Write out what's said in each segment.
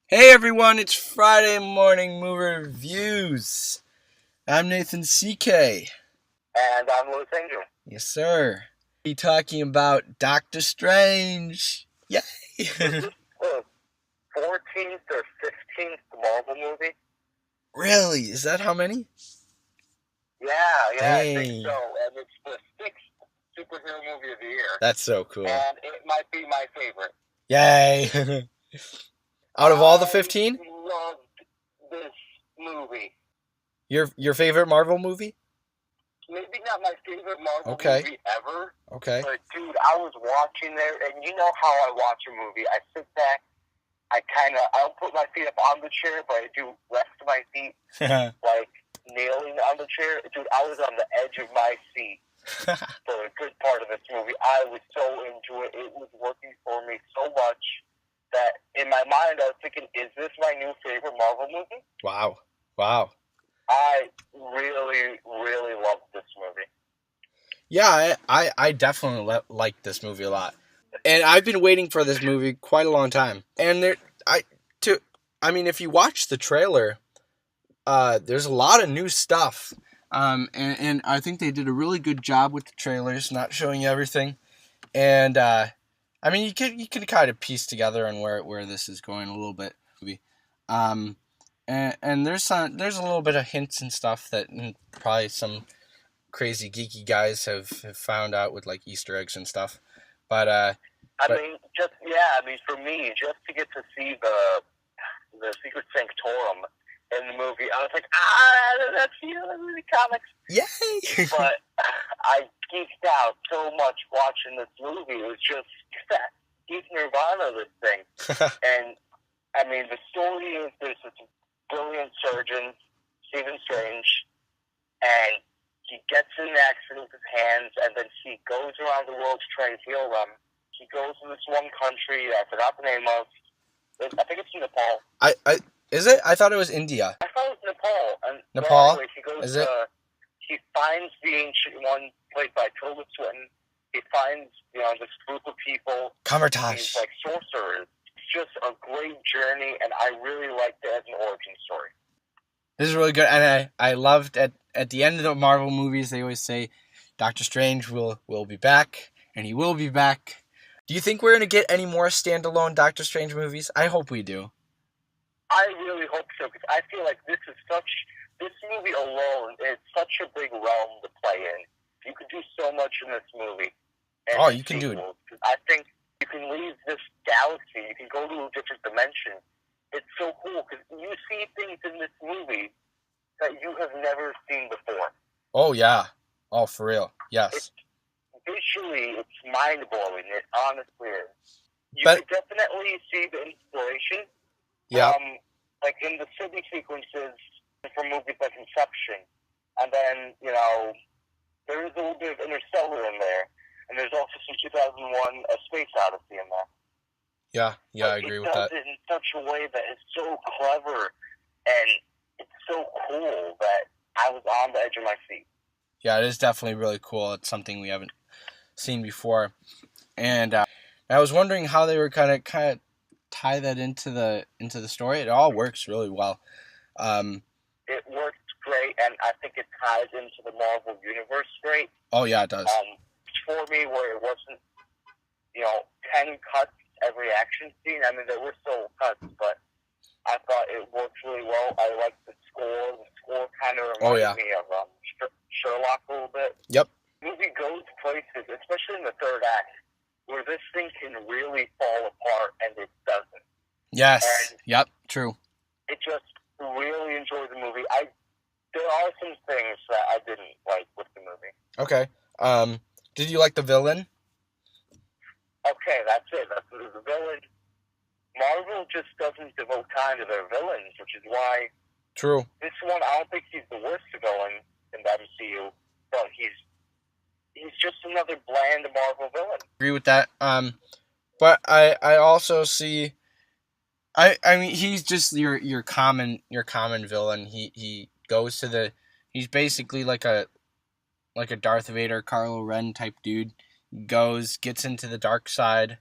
Hey everyone, it's Friday Morning Movie Reviews. I'm Nathan CK. And I'm Louis Angel. Yes, sir. Be talking about Doctor Strange. Yay! Is this the 14th or 15th Marvel movie? Really? Is that how many? Yeah, I think so. Dang. And it's the 6th superhero movie of the year. That's so cool. And it might be my favorite. Yay! Out of all the 15? I loved this movie. Your favorite Marvel movie? Maybe not my favorite Marvel movie ever. Okay. But dude, I was watching there, and you know how I watch a movie. I sit back, I don't put my feet up on the chair, but I do rest my feet, like kneeling on the chair. Dude, I was on the edge of my seat for a good part of this movie. I was so into it. It was working for me so much that in my mind I was thinking, is this my new favorite Marvel movie? Wow. I really, really loved this movie. Yeah, I definitely like this movie a lot. And I've been waiting for this movie quite a long time. And if you watch the trailer, there's a lot of new stuff. And I think they did a really good job with the trailers, not showing you everything. And you can kind of piece together on where this is going a little bit. And there's a little bit of hints and stuff that probably some crazy geeky guys have found out with like Easter eggs and stuff. But for me, just to get to see the Secret Sanctorum in the movie, I was like, that's the comics. Yay! But I geeked out so much watching this movie. It was just that geek nirvana, this thing. And the story is there's this brilliant surgeon, Stephen Strange, and he gets in an accident with his hands, and then he goes around the world to try and heal them. He goes to this one country I forgot the name of. I think it's Nepal. Is it? I thought it was India. I thought it was Nepal. And Nepal? Anyway, he goes is it? He finds the ancient one played by Tilda Swinton. He finds, this group of people. Kamar-Taj. These, sorcerers. It's just a great journey, and I really liked it as an origin story. This is really good, and I loved at the end of the Marvel movies, they always say Doctor Strange will be back, and he will be back. Do you think we're going to get any more standalone Doctor Strange movies? I hope we do. I really hope so, because I feel like this movie alone is such a big realm to play in. You could do so much in this movie. You can do it. I think you can leave this galaxy, you can go to a different dimension. It's so cool, because you see things in this movie that you have never seen before. Oh, yeah. Oh, for real. Yes. Visually, it's mind-blowing. It honestly is. You can definitely see the inspiration. Yeah. Like in the city sequences from movies like Inception. And then, there is a little bit of Interstellar in there. And there's also some 2001 A Space Odyssey in there. Yeah, I agree with that. It does it in such a way that is so clever and it's so cool that I was on the edge of my seat. Yeah, it is definitely really cool. It's something we haven't seen before. And I was wondering how they were kind of tie that into the story. It all works really well. It works great, and I think it ties into the Marvel Universe great. Oh, yeah, it does. For me, where it wasn't, 10 cuts every action scene. There were still cuts, but I thought it worked really well. I liked the score. The score kind of reminded me of Sherlock a little bit. Yep. The movie goes places, especially in the third act, where this thing can really fall apart, and it doesn't. Yes. Yep. True. It just really enjoyed the movie. There are some things that I didn't like with the movie. Okay. Did you like the villain? Okay, that's it. That's the villain. Marvel just doesn't devote time to their villains, which is why. True. This one, I don't think he's the worst villain in the MCU, but he's just another bland Marvel villain. Agree with that. But I also see. He's just your common villain. He goes to he's basically like a Darth Vader, Kylo Ren type dude. Gets into the dark side.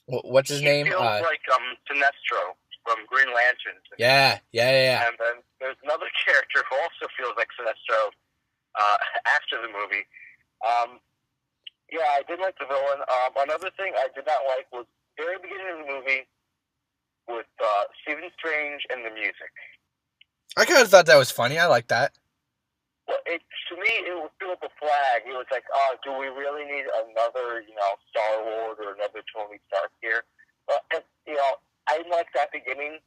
What's his name? He feels like Sinestro. from Green Lantern. Yeah. And then there's another character who also feels like Sinestro after the movie. Yeah, I did like the villain. Another thing I did not like was the very beginning of the movie with Stephen Strange and the music. I kind of thought that was funny. I like that. Well, to me, it was still a flag. It was like, oh, do we really need another, Star Lord or another Tony Stark here? But, I liked that beginning.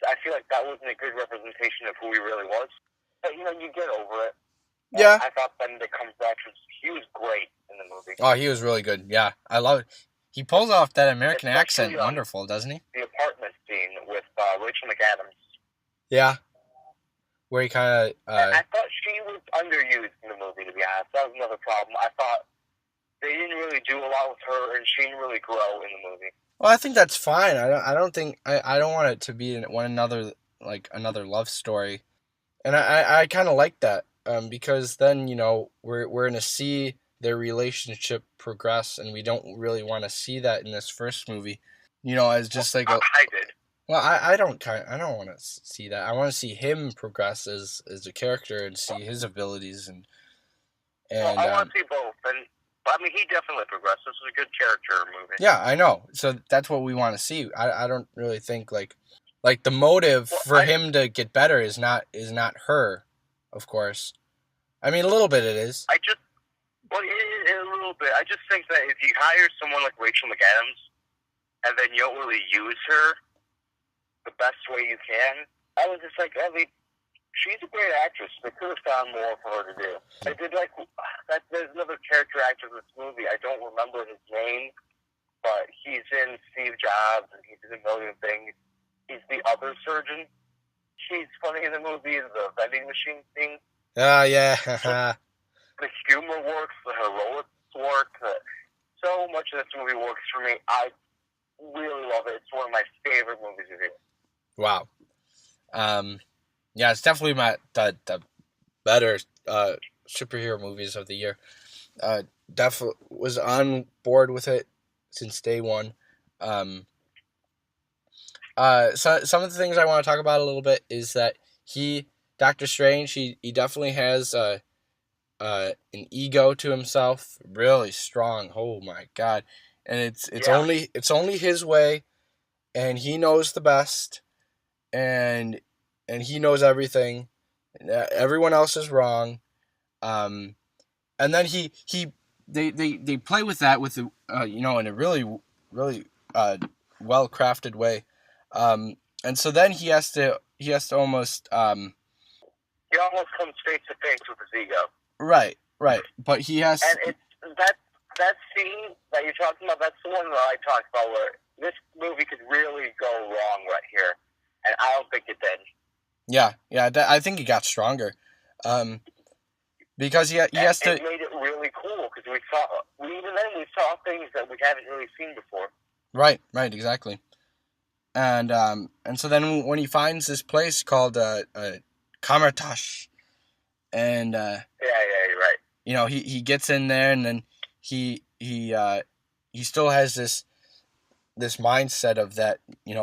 I feel like that wasn't a good representation of who he really was. But, you get over it. Yeah. I thought Benedict Cumberbatch he was great in the movie. Oh, he was really good. Yeah, I love it. He pulls off that American accent wonderful, doesn't he? The apartment scene with Rachel McAdams. Yeah. Where he kind of... I thought she was underused in the movie, to be honest. That was another problem. I thought they didn't really do a lot with her, and she didn't really grow in the movie. Well, I think that's fine. I don't think... I don't want it to be another love story. And I kind of like that. Because then, we're going to see their relationship progress, and we don't really want to see that in this first movie. As just like I did. Well, I don't want to see that. I want to see him progress as a character and see his abilities and. Well, I want to see both, but I mean, he definitely progressed. This is a good character movie. Yeah, I know. So that's what we want to see. I don't really think like the motive for him to get better is not her, of course. I mean, a little bit it is. A little bit. I just think that if you hire someone like Rachel McAdams, and then you don't really use her the best way you can, I was just like, I mean, she's a great actress. They could have found more for her to do. I did like that. There's another character actor in this movie. I don't remember his name, but he's in Steve Jobs and he's in a million things. He's the other surgeon. She's funny in the movie. The vending machine thing. Yeah. The humor works. The heroics work. So much of this movie works for me. I really love it. It's one of my favorite movies of the year. Wow. Yeah, it's definitely the better superhero movies of the year. Definitely was on board with it since day one. So some of the things I want to talk about a little bit is that Doctor Strange, he definitely has an ego to himself, really strong. Oh my God. And it's only his way, and he knows the best, and he knows everything. Everyone else is wrong. And then they play with that with the in a really well crafted way. And so then he has to almost he almost comes face to face with his ego. Right. But he has. And it's that scene that you're talking about. That's the one that I talked about where this movie could really go wrong right here, and I don't think it did. Yeah. I think he got stronger, because he has to. It made it really cool because we saw things that we haven't really seen before. Right, exactly. And so then when he finds this place called Kamar-Taj, and yeah, you're right. He gets in there, and then he still has this mindset of that,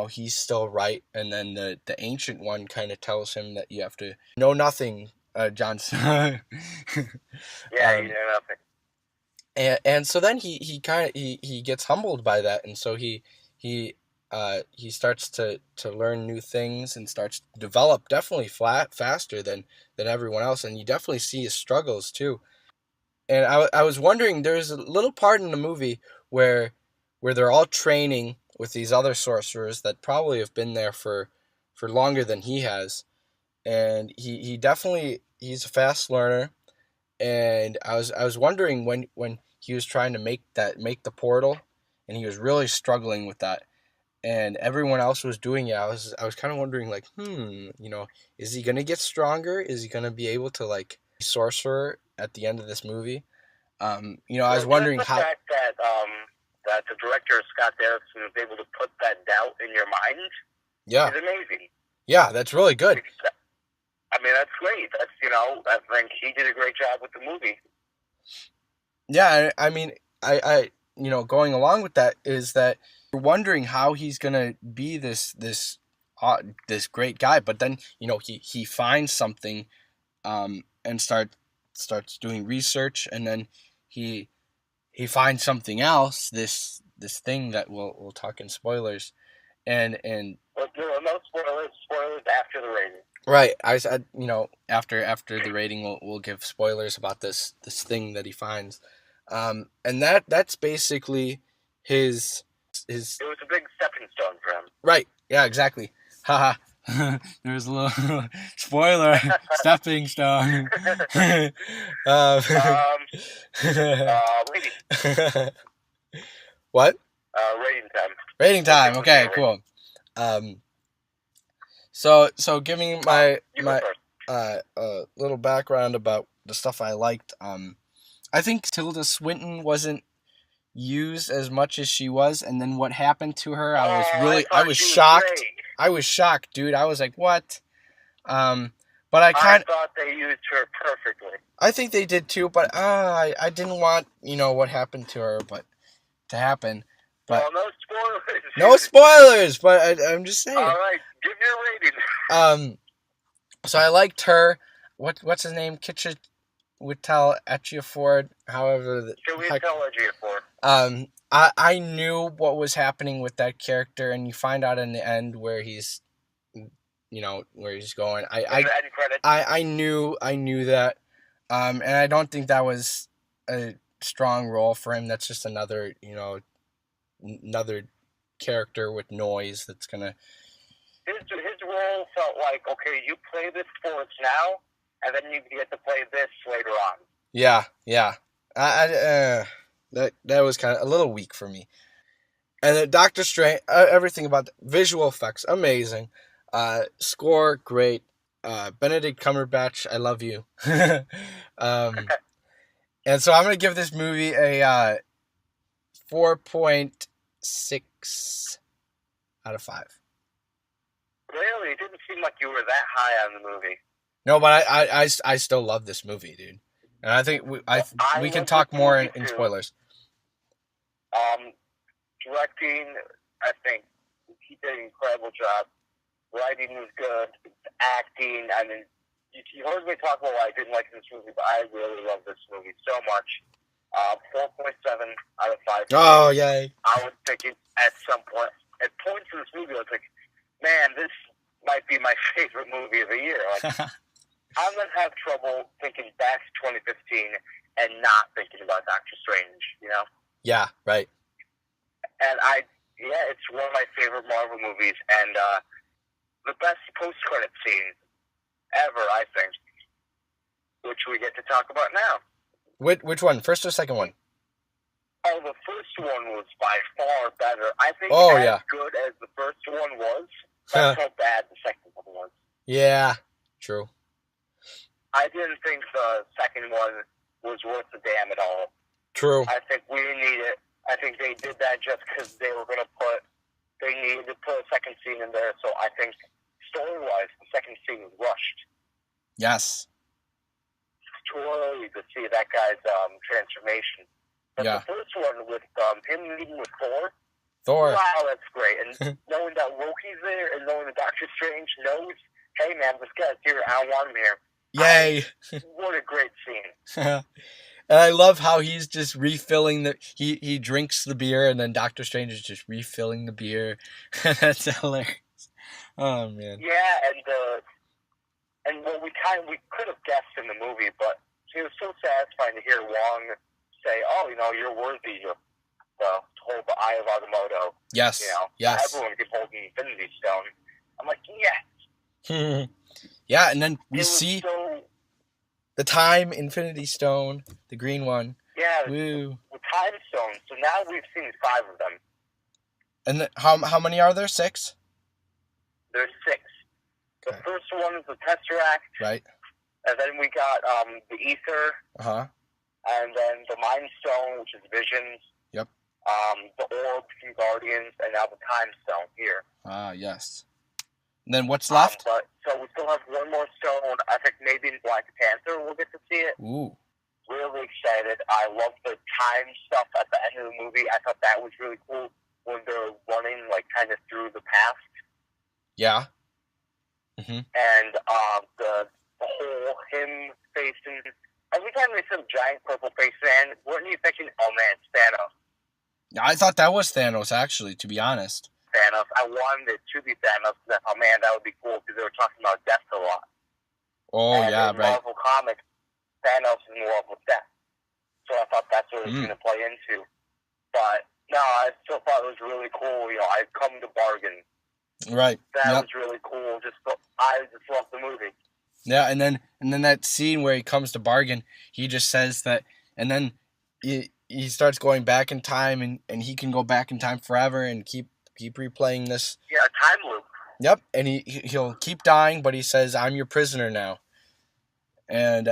he's still right, and then the ancient one kind of tells him that you have to know nothing, Johnson. Yeah, you know nothing. And so then he gets humbled by that, and so he starts to learn new things and starts to develop definitely faster than everyone else, and you definitely see his struggles too. And I was wondering, there's a little part in the movie where they're all training with these other sorcerers that probably have been there for longer than he has, and he definitely, he's a fast learner. And I was wondering when he was trying to make the portal, and he was really struggling with that, and everyone else was doing it. I was kind of wondering, like, is he gonna get stronger? Is he gonna be able to be sorcerer at the end of this movie? I was wondering how the fact that the director Scott Derrickson was able to put that doubt in your mind. Yeah, is amazing. Yeah, that's really good. I mean, that's great. That's I think he did a great job with the movie. Yeah, I mean, I going along with that is that you're wondering how he's gonna be this this great guy, but then he finds something, and starts doing research, and then he finds something else, this thing that we'll talk in spoilers, and But no spoilers. Spoilers after the rating. right. I said, after the rating, we'll give spoilers about this thing that he finds, and that's basically his. It was a big stepping stone for him. Right. Yeah. Exactly. Haha. There's a little spoiler. Stepping stone. Rating. What? Rating time. Rating time. Okay. Cool. So giving my little background about the stuff I liked. I think Tilda Swinton wasn't used as much as she was, and then what happened to her, I was shocked. I was shocked, dude. I was like, what? But I thought they used her perfectly. I think they did too, but I didn't want what happened to her, but to happen. But well, no spoilers. No spoilers, but I'm just saying. All right, give your rating. So I liked her. What's his name? Chiwetel Ejiofor. However, Chiwetel Ejiofor. I knew what was happening with that character, and you find out in the end where he's, where he's going. I knew that, and I don't think that was a strong role for him. That's just another character with noise that's gonna. His role felt like, okay, you play this for us now, and then you get to play this later on. Yeah. That was kind of a little weak for me. And then Doctor Strange, everything about the visual effects, amazing. Score, great. Benedict Cumberbatch, I love you. And so I'm going to give this movie a 4.6 out of 5. Really? It didn't seem like you were that high on the movie. No, but I still love this movie, dude. And I think we can talk more in spoilers. Directing, I think he did an incredible job. Writing was good. Acting, I mean, you heard me talk about what I didn't like in this movie, but I really love this movie so much. 4.7 out of 5. Oh, yay. I was thinking at points in this movie, I was like, man, this might be my favorite movie of the year. Like, I'm going to have trouble thinking back to 2015 and not thinking about Doctor Strange, Yeah, right. And it's one of my favorite Marvel movies, and the best post-credit scene ever, I think, which we get to talk about now. Which one? First or second one? Oh, the first one was by far better. I think good as the first one was, that's how bad the second one was. Yeah, true. I didn't think the second one was worth the damn at all. True. I think we didn't need it. I think they did that just because they needed to put a second scene in there. So I think story-wise, the second scene was rushed. Yes. It's too early to see that guy's transformation. But the first one with him meeting with Thor. Wow, that's great. And knowing that Loki's there and knowing that Doctor Strange knows, hey man, this guy's here. I want him here. Yay. What a great scene. And I love how he's just refilling he drinks the beer, and then Doctor Strange is just refilling the beer. That's hilarious. Oh man. Yeah, and what we could have guessed in the movie, but it was so satisfying to hear Wong say, "Oh, you're worthy to hold the Eye of Agamotto." Yes. Yes. Everyone can hold the Infinity Stone. I'm like, yes. Yeah, and then we see the Time Infinity Stone, the green one. Yeah, Woo. The Time Stone. So now we've seen 5 of them. And how many are there? 6? There's 6. Okay. The first one is the Tesseract. Right. And then we got the Ether. Uh-huh. And then the Mind Stone, which is Visions. Yep. The Orb from Guardians, and now the Time Stone here. Ah, yes. And then what's left? So we still have one more stone. I think maybe in Black Panther we'll get to see it. Ooh. Really excited. I love the time stuff at the end of the movie. I thought that was really cool when they're running, kind of through the past. Yeah. And the whole him facing. Every time they said giant purple face man, weren't you thinking, oh man, it's Thanos? I thought that was Thanos, actually, to be honest. Thanos. I wanted it to be Thanos. Oh man, that would be cool because they were talking about death a lot. Oh, And yeah, in right. Marvel Comics, Thanos is in love with death. So I thought that's what it was going to play into. But no, I still thought it was really cool. You know, I've come to bargain. Right. That was really cool. I just loved the movie. Yeah, and then that scene where he comes to bargain, he just says that, and then he starts going back in time, and he can go back in time forever and keep replaying this. Yeah, time loop. Yep, and he'll keep dying, but he says, "I'm your prisoner now." And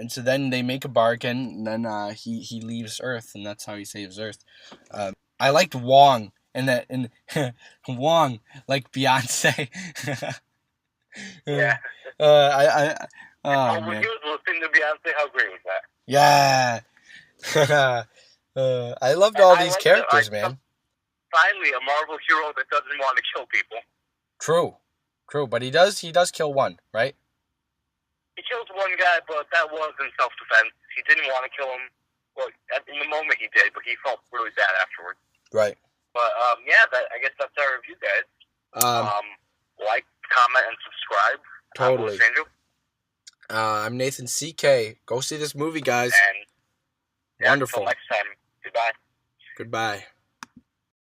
so then they make a bargain, and then he leaves Earth, and that's how he saves Earth. I liked Wong, and Wong, like Beyonce. Yeah. Oh, man. When he was listening to Beyonce, how great was that? Yeah. I loved all these characters, man. Finally, a Marvel hero that doesn't want to kill people. True, but he does kill one, right? He kills one guy, but that was in self-defense. He didn't want to kill him. Well, in the moment he did, but he felt really bad afterwards. Right. But I guess that's our review, guys. Like, comment, and subscribe. Totally. I'm Nathan CK. Go see this movie, guys. And wonderful. Until next time. Goodbye. Goodbye.